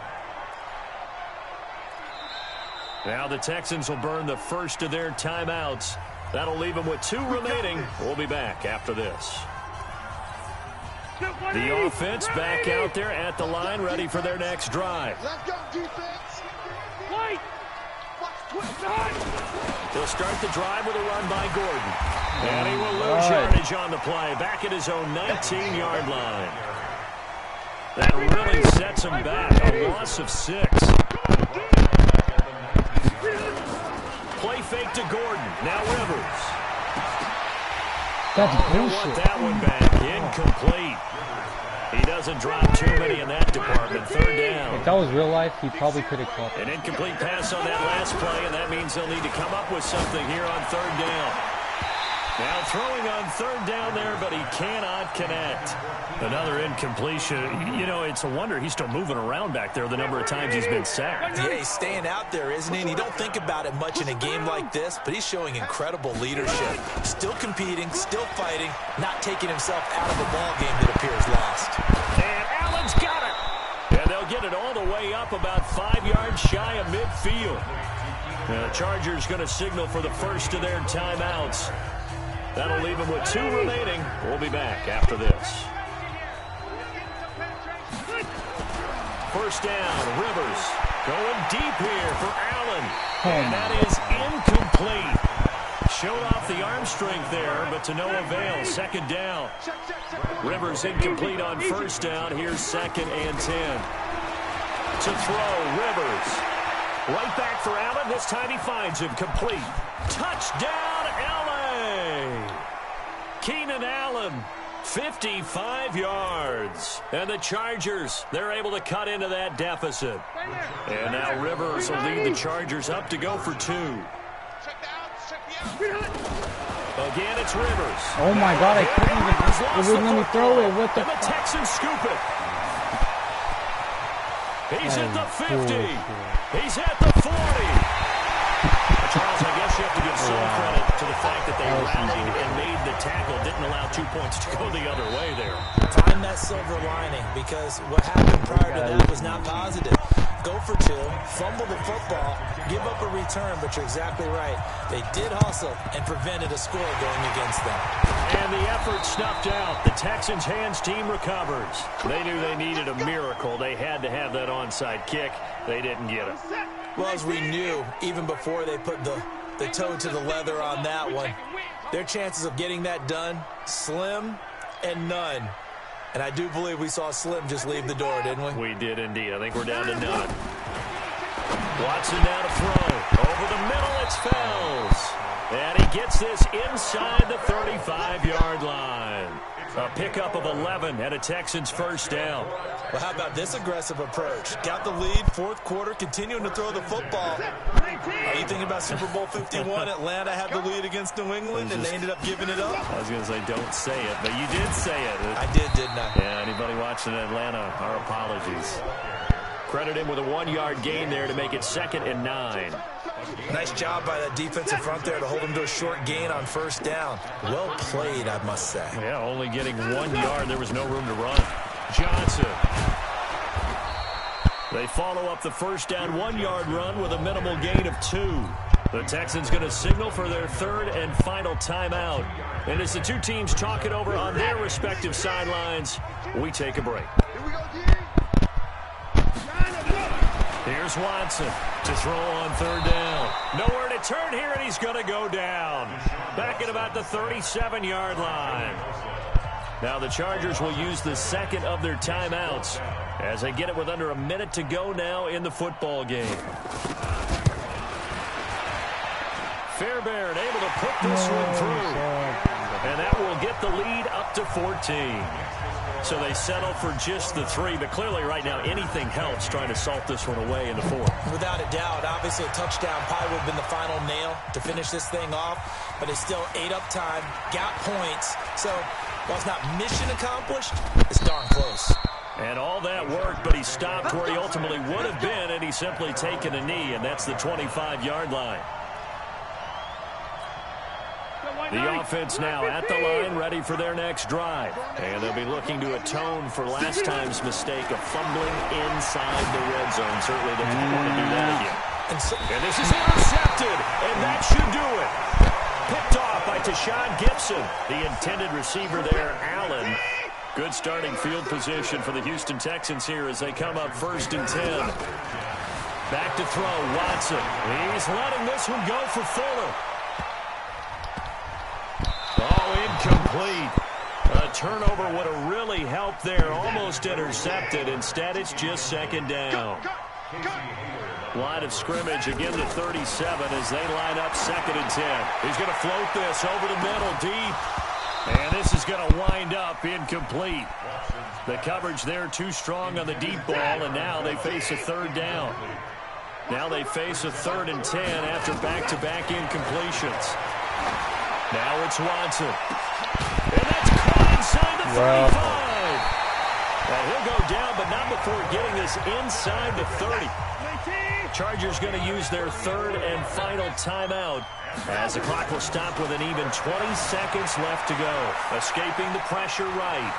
Now the Texans will burn the first of their timeouts. That'll leave them with 2 remaining. We'll be back after this. The offense back out there at the line, ready for their next drive. Let's go, defense. White. He'll start the drive with a run by Gordon. And he will lose yardage on the play, back at his own 19-yard line. That really sets him back, a loss of 6. Play fake to Gordon, now Rivers. That's He'll bullshit. want that one back, incomplete. He doesn't drop too many in that department. 3rd down. If that was real life, he probably could have caught An it. incomplete pass on that last play, and that means they'll need to come up with something here on 3rd down. Now throwing on 3rd down there, but he cannot connect. Another incompletion. You know, it's a wonder he's still moving around back there the number of times he's been sacked. Yeah, he's staying out there, isn't he? And you don't think about it much in a game like this, but he's showing incredible leadership. Still competing, still fighting, not taking himself out of a ball game that appears lost. And Allen's got it. And they'll get it all the way up about 5 yards shy of midfield. The Chargers going to signal for the first of their timeouts. That'll leave them with 2 remaining. We'll be back after this. First down, Rivers going deep here for Allen. And that is incomplete. Showed off the arm strength there, but to no avail. 2nd down. Rivers incomplete on first down. Here's 2nd and 10. To throw, Rivers. Right back for Allen. This time he finds him complete. Touchdown, LA! Keenan Allen, 55 yards. And the Chargers, they're able to cut into that deficit. And now Rivers will lead the Chargers up to go for 2. Again, it's Rivers. Oh my God, I couldn't even. It wouldn't let me throw it. What the And the Texans scoop it. He's at the 50. He's at the 40. Charles, I guess you have to give some credit to the fact that they rallied and made the tackle, didn't allow 2 points to go the other way there. Find that silver lining, because what happened prior to that was not positive. Go for 2, fumble the football, give up a return, but you're exactly right. They did hustle and prevented a score going against them. And the effort snuffed out. The Texans' hands team recovers. They knew they needed a miracle. They had to have that onside kick. They didn't get it. Well, as we knew, even before they put the toe to the leather on that one, their chances of getting that done, slim and none. And I do believe we saw Slim just leave the door, didn't we? We did indeed. I think we're down to none. Watson now to throw. Over the middle, it's Fells. And he gets this inside the 35-yard line. A pickup of 11 and a Texans first down. Well, how about this aggressive approach? Got the lead, fourth quarter, continuing to throw the football. Are you thinking about Super Bowl 51? Atlanta had the lead against New England, and they ended up giving it up? I was going to say don't say it, but you did say it. I did, didn't I? Yeah, anybody watching Atlanta, our apologies. Credit him with a 1-yard gain there to make it 2nd and 9. Nice job by that defensive front there to hold him to a short gain on first down. Well played, I must say. Yeah, only getting 1 yard. There was no room to run. Johnson. They follow up the first down 1-yard run with a minimal gain of 2. The Texans going to signal for their 3rd and final timeout. And as the two teams talk it over on their respective sidelines, we take a break. Here's Watson to throw on 3rd down. Nowhere to turn here, and he's going to go down. Back at about the 37-yard line. Now the Chargers will use the 2nd of their timeouts as they get it with under a minute to go now in the football game. Fairbairn able to put this one through. And that will get the lead up to 14. So they settle for just the 3, but clearly right now anything helps trying to salt this one away in the 4th. Without a doubt, obviously a touchdown probably would have been the final nail to finish this thing off, but it's still ate up time, got points. So while it's not mission accomplished, it's darn close. And all that work, but he stopped where he ultimately would have been, and he's simply taken a knee, and that's the 25-yard line. The offense now at the line, ready for their next drive. And they'll be looking to atone for last time's mistake of fumbling inside the red zone. Certainly they don't want to do that again. And this is intercepted, and that should do it. Picked off by Tashawn Gibson, the intended receiver there, Allen. Good starting field position for the Houston Texans here as they come up 1st and 10. Back to throw, Watson. He's letting this one go for Fuller. Incomplete. A turnover would have really helped there. Almost intercepted. Instead, it's just 2nd down. Line of scrimmage again to 37 as they line up 2nd and 10. He's going to float this over the middle deep. And this is going to wind up incomplete. The coverage there too strong on the deep ball, and now they face a 3rd down. Now they face a 3rd and 10 after back-to-back incompletions. Now it's Watson. And that's caught inside the 35. And he'll go down, but not before getting this inside the 30. Chargers going to use their 3rd and final timeout as the clock will stop with an even 20 seconds left to go. Escaping the pressure right.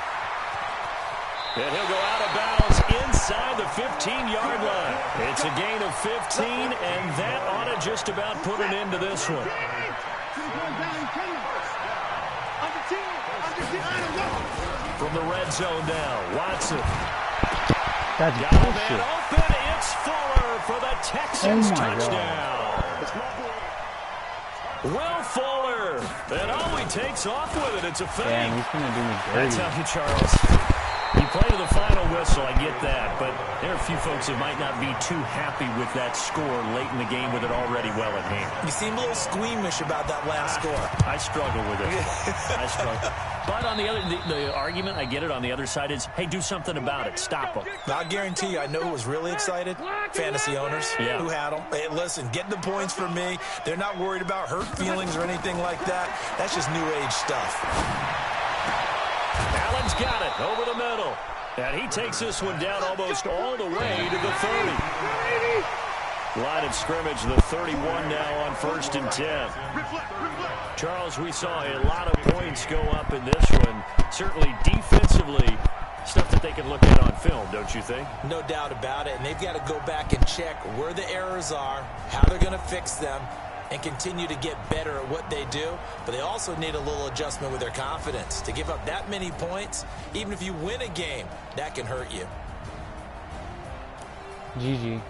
And he'll go out of bounds inside the 15-yard line. It's a gain of 15, and that ought to just about put an end to this one. From the red zone now, Watson. That's got a bullshit. man open. It's Fuller for the Texans touchdown. Will Fuller. And he takes off with it. It's a fake. Damn, he's going to do me I dirty. tell you, Charles. You play to the final whistle, I get that, but there are a few folks that might not be too happy with that score late in the game with it already well at hand. You seem a little squeamish about that last score. I struggle with it. I struggle. But on the other, the argument, I get it, on the other side is, hey, do something about it. Stop them. I guarantee you, I know who was really excited. Fantasy owners who had them. Hey, listen, get the points for me. They're not worried about hurt feelings or anything like that. That's just new age stuff. Allen's got it over the middle. And he takes this one down almost all the way to the 30. Line of scrimmage, the 31 now on 1st and 10. Charles, we saw a lot of points go up in this one. Certainly defensively, stuff that they can look at on film, don't you think? No doubt about it. And they've got to go back and check where the errors are, how they're going to fix them, and continue to get better at what they do. But they also need a little adjustment with their confidence. To give up that many points, even if you win a game, that can hurt you. GG.